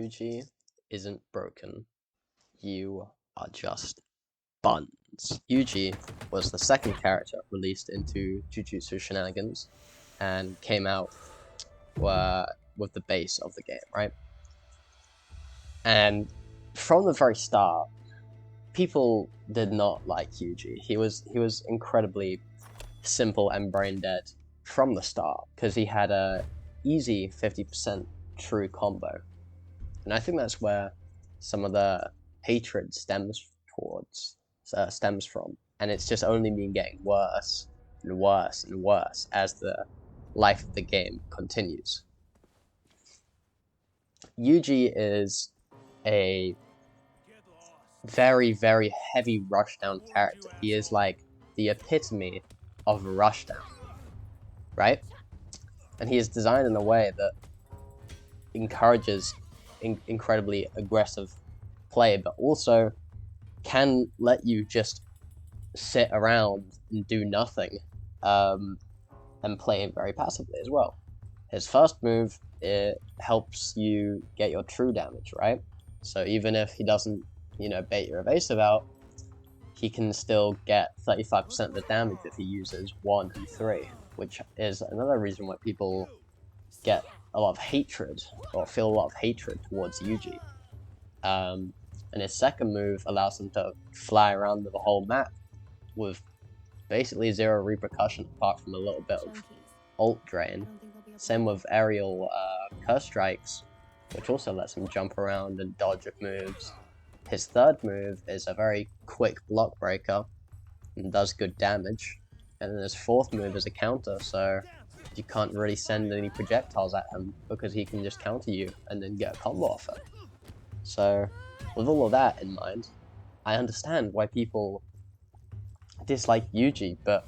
Yuji isn't broken. You are just buns. Yuji was the second character released into Jujutsu Shenanigans and came out with the base of the game, right? And from the very start, people did not like Yuji. He was incredibly simple and brain dead from the start because he had a easy 50% true combo. And I think that's where some of the hatred stems from. And it's just only been getting worse and worse and worse as the life of the game continues. Yuji is a very, very heavy rushdown character. He is like the epitome of a rushdown, right? And he is designed in a way that encourages incredibly aggressive play, but also can let you just sit around and do nothing, and play very passively as well. His first move, it helps you get your true damage, right? So even if he doesn't, bait your evasive out, he can still get 35% of the damage if he uses 1 and 3, which is another reason why people get a lot of hatred, or feel a lot of hatred towards Yuji. And his second move allows him to fly around the whole map with basically zero repercussion apart from a little bit of ult drain. Same with aerial curse strikes, which also lets him jump around and dodge moves. His third move is a very quick block breaker and does good damage. And then his fourth move is a counter, so you can't really send any projectiles at him because he can just counter you and then get a combo off it. So with all of that in mind, I understand why people dislike Yuji, but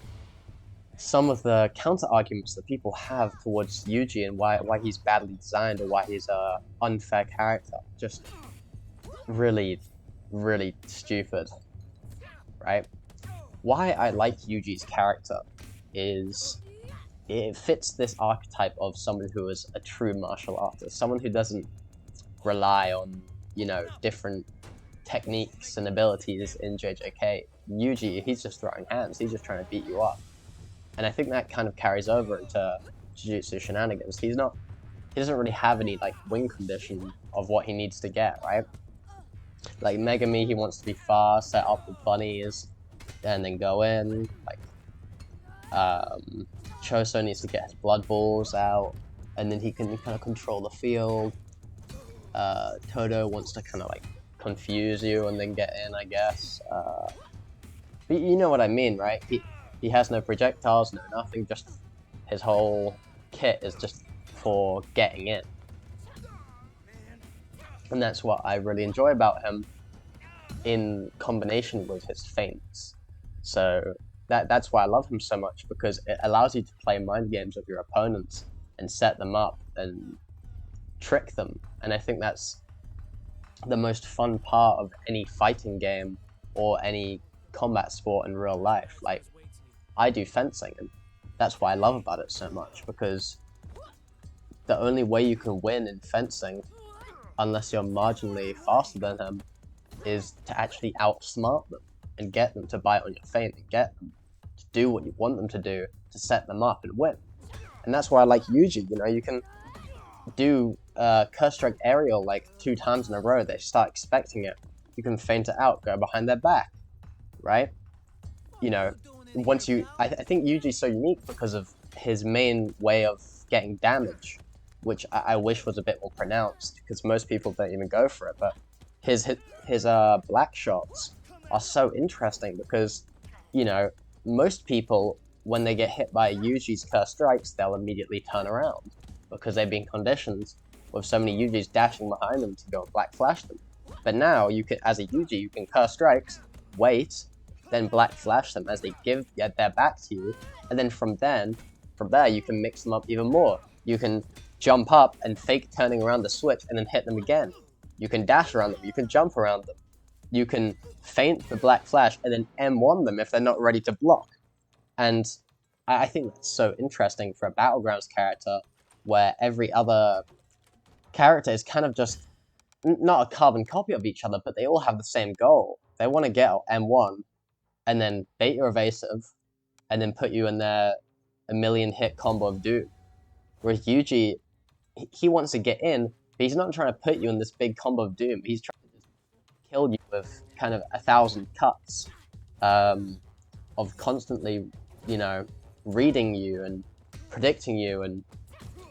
some of the counter arguments that people have towards Yuji and why he's badly designed or why he's a unfair character, just really, really stupid, right? Why I like Yuji's character is it fits this archetype of someone who is a true martial artist, someone who doesn't rely on, different techniques and abilities in JJK. Yuji, he's just throwing hands, he's just trying to beat you up. And I think that kind of carries over into Jujutsu Shenanigans. He doesn't really have any win condition of what he needs to get, right? Like Megami, he wants to be fast, set up with bunnies, and then go in. Choso needs to get his blood balls out, and then he can kind of control the field. Todo wants to kind of confuse you and then get in, I guess. But you know what I mean, right? He has no projectiles, no nothing, just his whole kit is just for getting in. And that's what I really enjoy about him in combination with his feints. So that's why I love him so much, because it allows you to play mind games with your opponents and set them up and trick them. And I think that's the most fun part of any fighting game or any combat sport in real life. I do fencing, and that's what I love about it so much, because the only way you can win in fencing, unless you're marginally faster than them, is to actually outsmart them and get them to bite on your feint and get them to do what you want them to do to set them up and win. And that's why I like Yuji. You can do curse strike aerial 2 times in a row. They start expecting it. You can feint it out, go behind their back, right? I think Yuji's so unique because of his main way of getting damage, which I wish was a bit more pronounced, because most people don't even go for it. But his black shots are so interesting because, most people, when they get hit by Yuji's curse strikes, they'll immediately turn around because they've been conditioned with so many Yujis dashing behind them to go and black flash them. But now, as a Yuji, you can curse strikes, wait, then black flash them as they get their back to you, and then from there you can mix them up even more. You can jump up and fake turning around the switch and then hit them again. You can dash around them, you can jump around them. You can feint the black flash and then M1 them if they're not ready to block. And I think that's so interesting for a Battlegrounds character, where every other character is kind of just not a carbon copy of each other, but they all have the same goal. They want to get M1 and then bait your evasive and then put you in their a million hit combo of doom. Whereas Yuji, he wants to get in, but he's not trying to put you in this big combo of doom. He's trying to just kill you with kind of 1,000 cuts of constantly, you know, reading you and predicting you and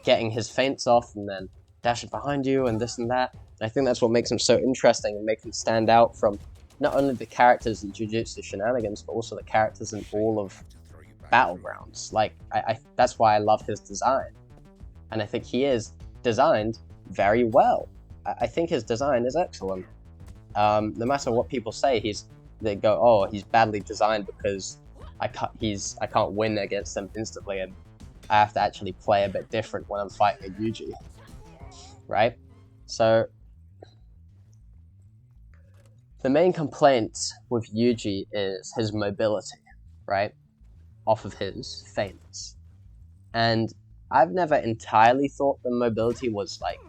getting his feints off and then dashing behind you and this and that. And I think that's what makes him so interesting and makes him stand out from not only the characters in Jujutsu Shenanigans, but also the characters in all of Battlegrounds. Like, that's why I love his design. And I think he is designed very well. I think his design is excellent. No matter what people say, they go, oh, he's badly designed because I can't win against him instantly, and I have to actually play a bit different when I'm fighting a Yuji, right? So the main complaint with Yuji is his mobility, right? Off of his feints. And I've never entirely thought the mobility was like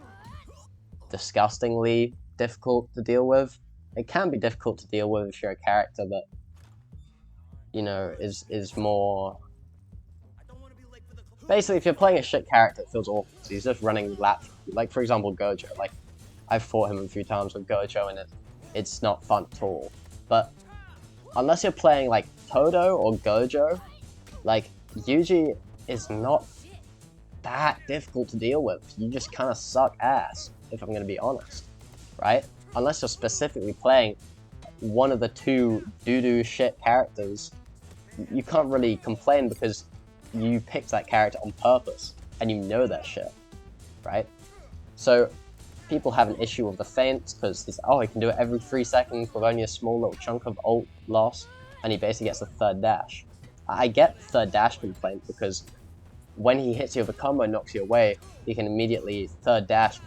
disgustingly difficult to deal with. It can be difficult to deal with if you're a character that, you know, is more... Basically, if you're playing a shit character, it feels awful. So he's just running laps. Like, for example, Gojo. Like, I've fought him a few times with Gojo, and it's not fun at all. But unless you're playing, like, Todo or Gojo, like, Yuji is not that difficult to deal with. You just kind of suck ass, if I'm going to be honest, right? Unless you're specifically playing one of the two doo-doo shit characters, you can't really complain because you picked that character on purpose, and you know that shit, right? So people have an issue with the feints because he's he can do it every 3 seconds with only a small little chunk of ult loss, and he basically gets the third dash. I get the third dash complaint because when he hits you with a combo and knocks you away, he can immediately third dash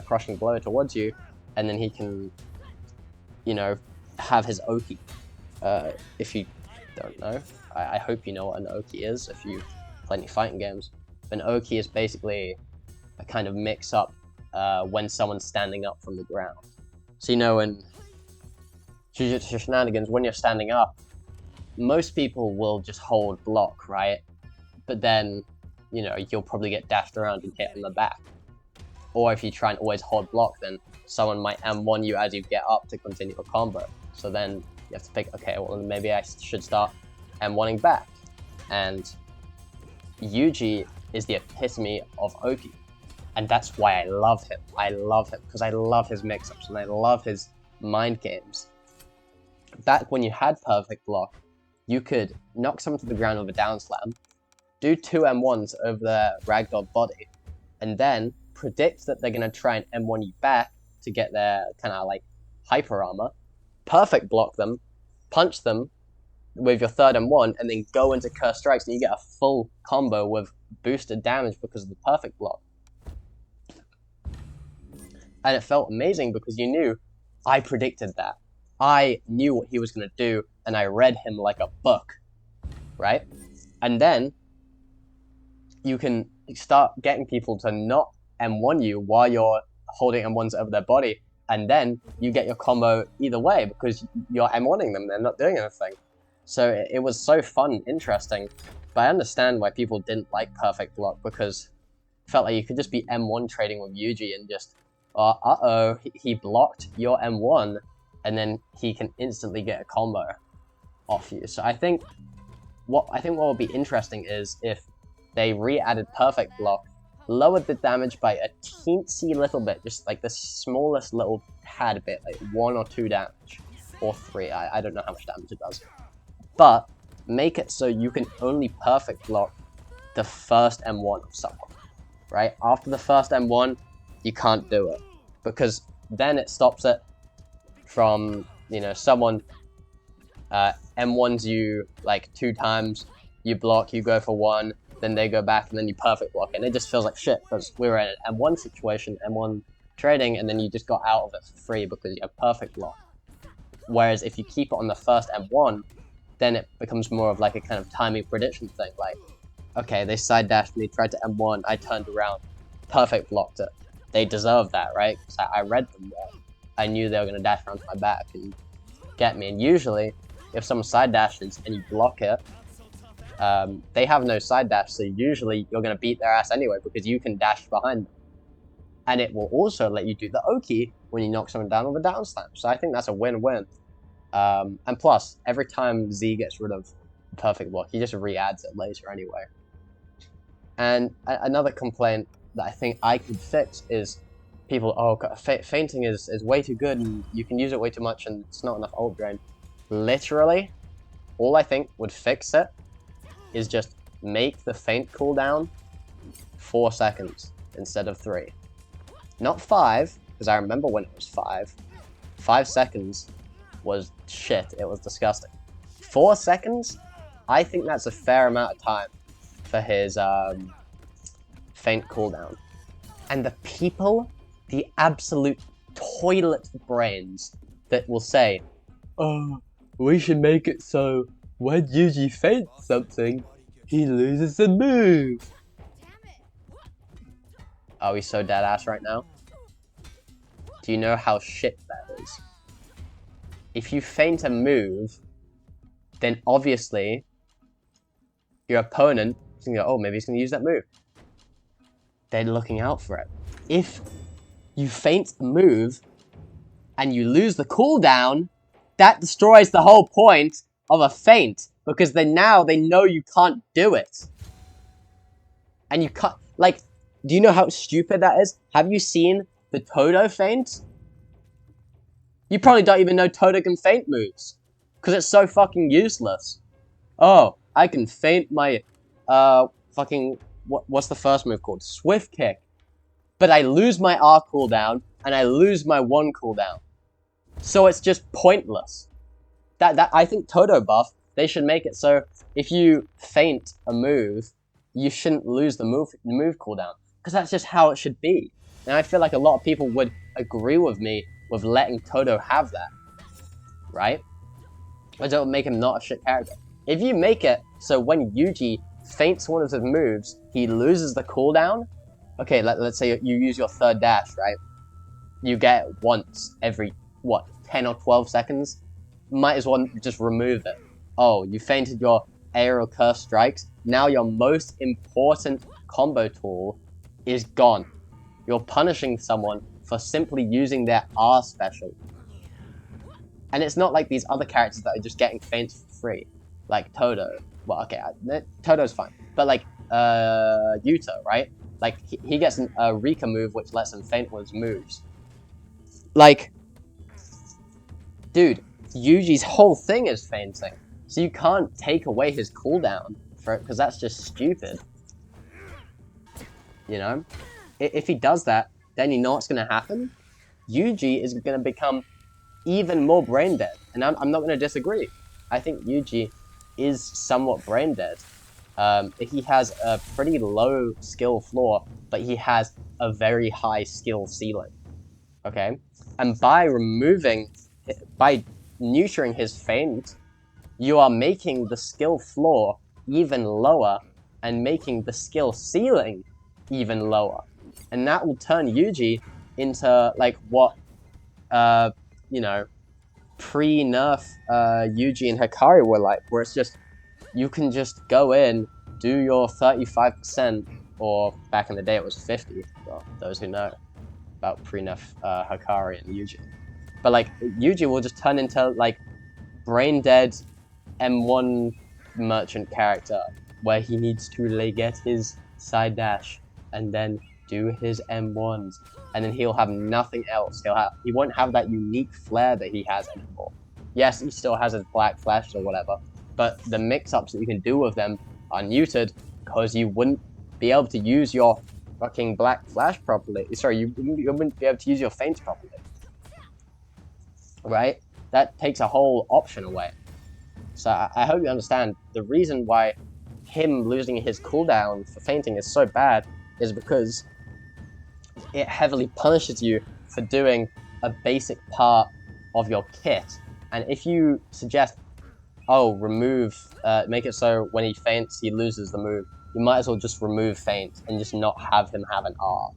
crushing blow towards you, and then he can, you know, have his Oki. If you don't know, I hope you know what an Oki is if you play any fighting games. An Oki is basically a kind of mix-up when someone's standing up from the ground. So, you know, in Jujutsu Shenanigans, when you're standing up, most people will just hold block, right? But then, you know, you'll probably get dashed around and hit in the back. Or if you try and always hold block, then someone might M1 you as you get up to continue a combo. So then you have to think, okay, well, maybe I should start M1ing back. And Yuji is the epitome of Oki. And that's why I love him. I love him because I love his mix-ups and I love his mind games. Back when you had perfect block, you could knock someone to the ground with a down slam, do 2 M1s over their ragdoll body, and then predict that they're going to try and M1 you back to get their kind of like hyper armor, perfect block them, punch them with your third M1, and then go into curse strikes, and you get a full combo with boosted damage because of the perfect block. And it felt amazing because you knew I predicted that. I knew what he was going to do, and I read him like a book, right? And then you can start getting people to not M1 you while you're holding M1s over their body, and then you get your combo either way because you're M1ing them, they're not doing anything. So it was so fun and interesting, but I understand why people didn't like perfect block because it felt like you could just be M1 trading with Yuji and just, he blocked your M1, and then he can instantly get a combo off you. So I think what will be interesting is if they re-added perfect block, lowered the damage by a teensy little bit, just like the smallest little tad bit, like 1 or 2 damage, or 3, I don't know how much damage it does. But make it so you can only perfect block the first M1 of someone, right? After the first M1, you can't do it, because then it stops it from, you know, someone M1s you like 2 times, you block, you go for 1, then they go back, and then you perfect block, and it just feels like shit, because we were in an M1 situation, M1 trading, and then you just got out of it for free because you have perfect block. Whereas if you keep it on the first M1, then it becomes more of like a kind of timing prediction thing, like, okay, they side dashed me, tried to M1, I turned around, perfect blocked it. they deserve that, right? Because I read them well. I knew they were going to dash around to my back and get me. And usually, if someone side dashes and you block it, they have no side dash, so usually you're going to beat their ass anyway because you can dash behind them. And it will also let you do the Oki when you knock someone down with a down slam. So I think that's a win-win. And plus, every time Z gets rid of perfect block, he just re-adds it later anyway. And another complaint that I think I could fix is people, oh, fainting is way too good and you can use it way too much and it's not enough ult drain. Literally, all I think would fix it is just make the feint cooldown 4 seconds instead of 3. Not 5, because I remember when it was 5. 5 seconds was shit. It was disgusting. 4 seconds? I think that's a fair amount of time for his feint cooldown. And the people, the absolute toilet brains that will say, oh, we should make it so when Yuji feints something, he loses the move. Oh, he's so dead ass right now. Do you know how shit that is? If you feint a move, then obviously your opponent is gonna go, oh, maybe he's gonna use that move. They're looking out for it. If you feint a move and you lose the cooldown, that destroys the whole point of a feint because now they know you can't do it. And you can't, like, do you know how stupid that is? Have you seen the Todo feint? You probably don't even know Todo can feint moves. Because it's so fucking useless. Oh, I can feint my, what's the first move called? Swift kick. But I lose my R cooldown, and I lose my 1 cooldown. So it's just pointless. I think Todo buff, they should make it so if you feint a move, you shouldn't lose the move cooldown. Because that's just how it should be. And I feel like a lot of people would agree with me with letting Todo have that. Right? But don't make him not a shit character. If you make it so when Yuji feints one of his moves, he loses the cooldown. Okay, let's say you use your third dash, right? You get it once every, 10 or 12 seconds? Might as well just remove it. Oh, you feinted your aerial curse strikes. Now your most important combo tool is gone. You're punishing someone for simply using their R special. And it's not like these other characters that are just getting feints for free. Like Todo. Well, okay, Todo's fine. But like, Yuta, right? Like, he gets a Rika move which lets him feint with his moves. Like, dude, Yuji's whole thing is feinting. So you can't take away his cooldown for it, because that's just stupid. You know? If he does that, then you know what's going to happen? Yuji is going to become even more brain dead. And I'm not going to disagree. I think Yuji is somewhat brain dead. He has a pretty low skill floor, but he has a very high skill ceiling. Okay? And by neutering his feint, you are making the skill floor even lower and making the skill ceiling even lower. And that will turn Yuji into, like, what, you know, pre-nerf Yuji and Hikari were like, where it's just, you can just go in, do your 35%, or back in the day it was 50, well, those who know about pre-nerf Hikari and Yuji. But, like, Yuji will just turn into, like, brain-dead M1 merchant character, where he needs to, like, get his side dash, and then do his M1s, and then he'll have nothing else. He won't have that unique flair that he has anymore. Yes, he still has his black flash or whatever, but the mix-ups that you can do with them are neutered, because you wouldn't be able to use your fucking black flash properly. Sorry, you wouldn't be able to use your feints properly. Right? That takes a whole option away. So I hope you understand the reason why him losing his cooldown for feinting is so bad is because it heavily punishes you for doing a basic part of your kit. And if you suggest, oh, make it so when he feints, he loses the move, you might as well just remove feint and just not have him have an R.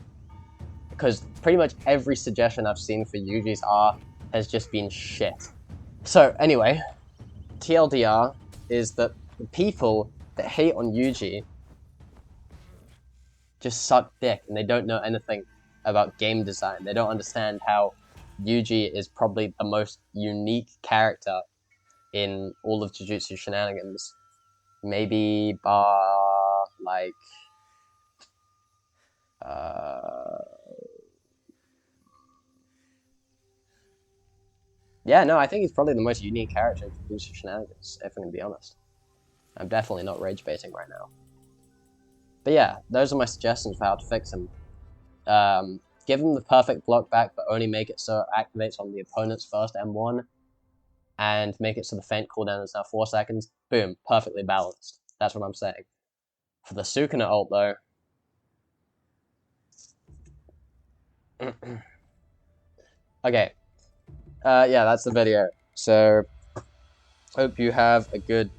because pretty much every suggestion I've seen for Yuji's R has just been shit. So anyway, TLDR is that the people that hate on Yuji just suck dick and they don't know anything about game design. They don't understand how Yuji is probably the most unique character in all of Jujutsu Shenanigans. Maybe bar, like, yeah, no, I think he's probably the most unique character in Jujutsu Shenanigans, if I'm gonna be honest. I'm definitely not rage baiting right now. But yeah, those are my suggestions for how to fix him. Give him the perfect block back, but only make it so it activates on the opponent's first M1, and make it so the feint cooldown is now 4 seconds. Boom, perfectly balanced. That's what I'm saying. For the Sukuna ult, though... okay. Yeah, that's the video. So, hope you have a good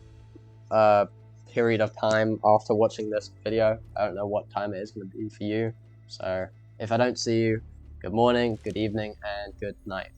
period of time after watching this video. I don't know what time it is going to be for you. So, if I don't see you, good morning, good evening, and good night.